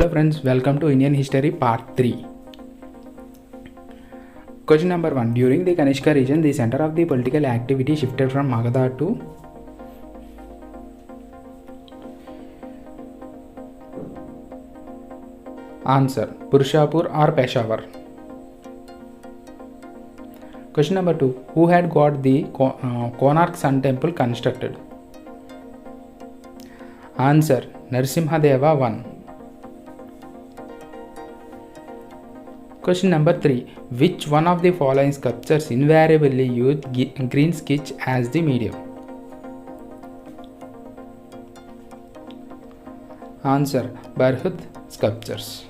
Hello friends, welcome to Indian History Part 3. Question number 1. During the Kanishka region, the center of the political activity shifted from Magadha to Answer. Purshapur or Peshawar. Question number 2. Who had got the Konark Sun Temple constructed? Answer. Narasimhadeva 1. Question number 3. Which one of the following sculptures invariably used green sketch as the medium? Answer. Barhut sculptures.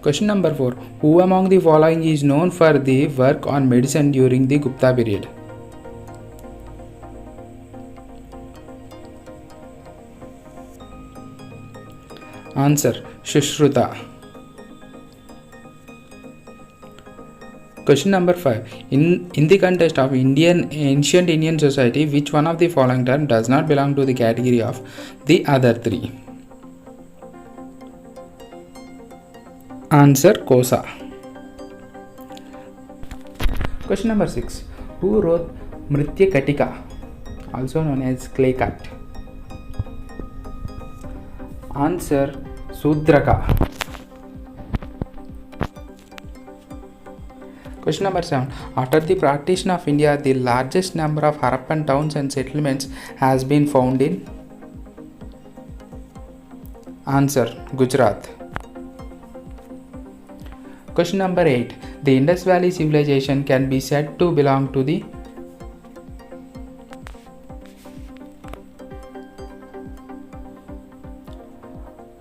Question number 4. Who among the following is known for the work on medicine during the Gupta period? Answer. Sushruta. Question number 5. In the context of ancient Indian society, which one of the following terms does not belong to the category of the other three? Answer. Kosa. Question number 6. Who wrote Mritya Katika, also known as clay cut? Answer. Sudraka. Question number 7. After the partition of India, the largest number of Harappan towns and settlements has been found in? Answer. Gujarat. Question number 8. The Indus Valley civilization can be said to belong to the?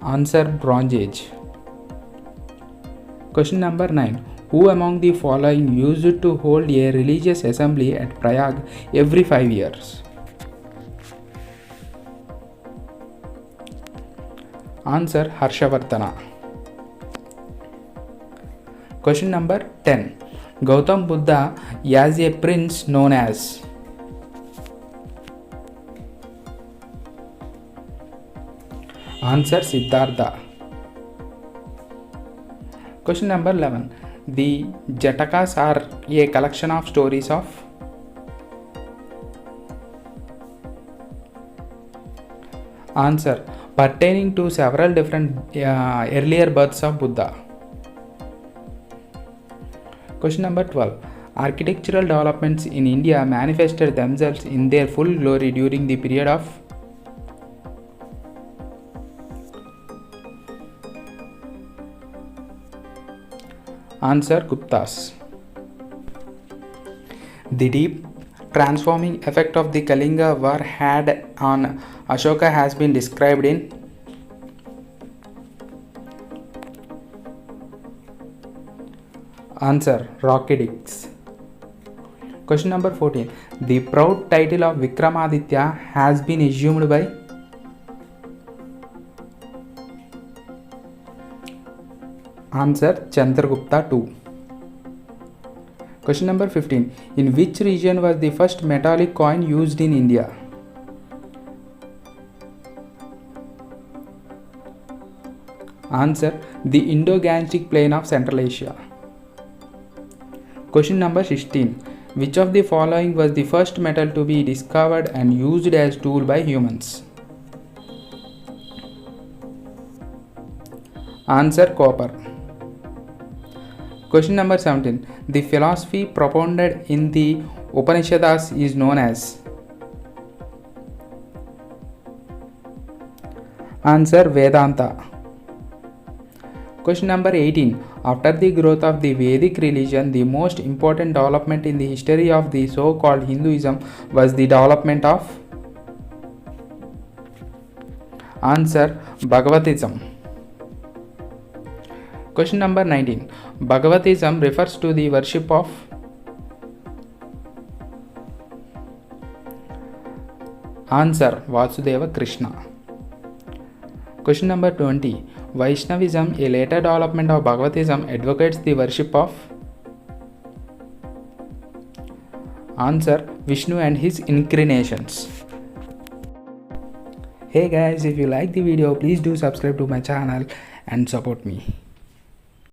Answer. Bronze Age. Question number 9. Who among the following used to hold a religious assembly at Prayag every 5 years? Answer. Harshavardhana. Question number 10. Gautam Buddha as a prince known as? Answer. Siddhartha. Question number 11. The Jatakas are a collection of stories of? Answer. Pertaining to several different earlier births of Buddha. Question number 12. Architectural developments in India manifested themselves in their full glory during the period of? Answer. Guptas. The deep transforming effect of the Kalinga war had on Ashoka has been described in? Answer. Rocky Digs. Question number 14. The proud title of Vikramaditya has been assumed by? Answer. Chandragupta II. Question number 15. In which region was the first metallic coin used in India? Answer. The Indo-Gangetic plain of Central Asia. Question number 16. Which of the following was the first metal to be discovered and used as tool by humans? Answer. Copper. Question number 17. The philosophy propounded in the Upanishads is known as? Answer. Vedanta. Question number 18. After the growth of the Vedic religion, the most important development in the history of the so-called Hinduism was the development of? Answer. Bhagavatism. Question number 19. Bhagavatism refers to the worship of? Answer. Vasudeva Krishna. Question number 20. Vaishnavism, a later development of Bhagavatism, advocates the worship of? Answer. Vishnu and his incarnations. Hey guys, if you like the video, please do subscribe to my channel and support me.